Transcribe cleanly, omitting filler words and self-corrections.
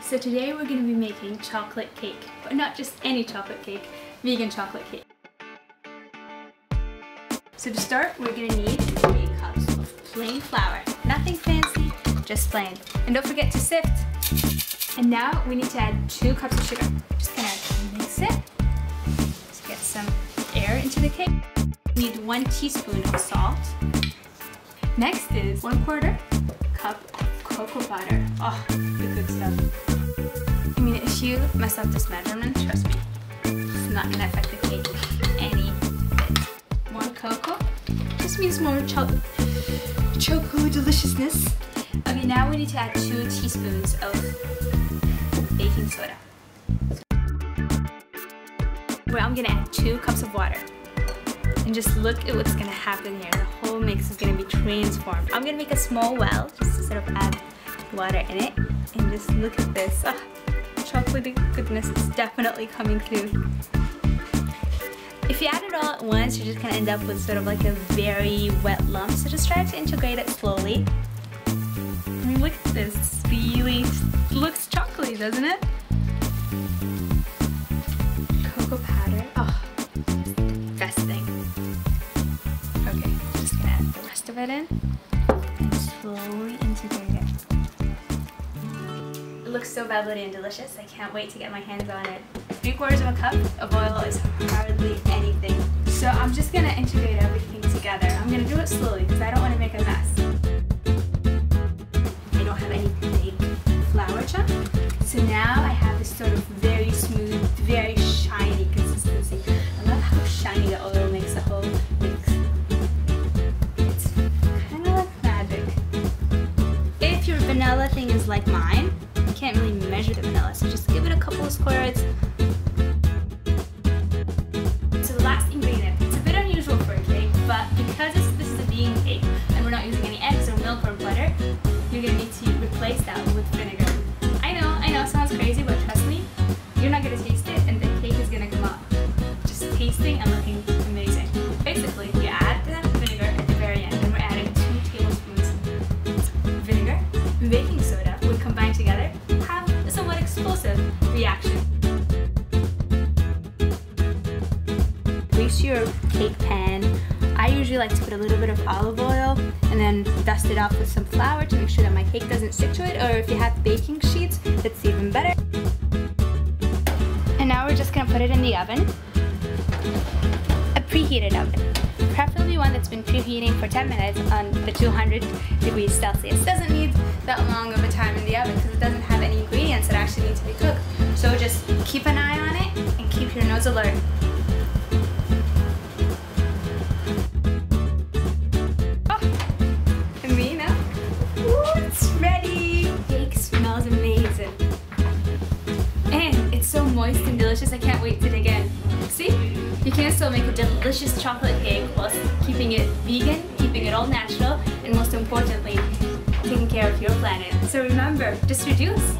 So today we're going to be making chocolate cake, but not just any chocolate cake, vegan chocolate cake. So to start, we're going to need 3 cups of plain flour. Nothing fancy, just plain. And don't forget to sift. And now we need to add 2 cups of sugar. Just going to mix it. Just get some air into the cake. We need 1 teaspoon of salt. Next is 1/4 cup of cocoa butter. Oh, the good stuff. I mean, if you mess up this measurement, trust me, it's not gonna affect the cake any bit. More cocoa just means more chocolate deliciousness. Okay, now we need to add 2 teaspoons of baking soda. Where I'm gonna add 2 cups of water. And just look at what's gonna happen here. The whole mix is gonna be transformed. I'm gonna make a small well just to sort of add water in it. And just look at this. Oh, chocolatey goodness, it's definitely coming through. If you add it all at once, you're just gonna end up with sort of like a very wet lump. So just try to integrate it slowly. I mean, look at this. It really looks chocolatey, doesn't it? Cocoa powder. Oh, best thing. Okay, just gonna add the rest of it in and slowly integrate it. It looks so bubbly and delicious. I can't wait to get my hands on it. 3/4 cup of oil is hardly anything. So I'm just gonna integrate everything together. I'm gonna do it slowly because I don't want to make a mess. I don't have any big flour chunk. So now I have this sort of very smooth, very shiny consistency. I love how shiny the oil makes the whole mix. It's kind of like magic. If your vanilla thing is like mine, you can't really measure the vanilla, so just give it a couple of squirts. So the last ingredient, it's a bit unusual for a cake, but because this is a vegan cake and we're not using any eggs or milk or butter, you're going to need to replace that with vinegar. I know, it sounds crazy, but trust me, you're not going to taste it and the cake is going to come out just tasting and looking amazing. Basically, you add the vinegar at the very end, and we're adding 2 tablespoons of vinegar and baking soda. When combined together, have a somewhat explosive reaction. Grease your cake pan. I usually like to put a little bit of olive oil and then dust it off with some flour to make sure that my cake doesn't stick to it, or if you have baking sheets, that's even better. And now we're just gonna put it in the oven. A preheated oven. Preferably one that's been preheating for 10 minutes on the 200 degrees Celsius. Doesn't need that long of a time in the oven because it doesn't have any ingredients that actually need to be cooked. So just keep an eye on it and keep your nose alert. It's ready! Cake smells amazing. And it's so moist and delicious, I can't wait to dig in. See? You can still make a delicious chocolate cake while keeping it vegan, keeping it all natural, and most importantly, taking care of your planet. So remember, just reduce.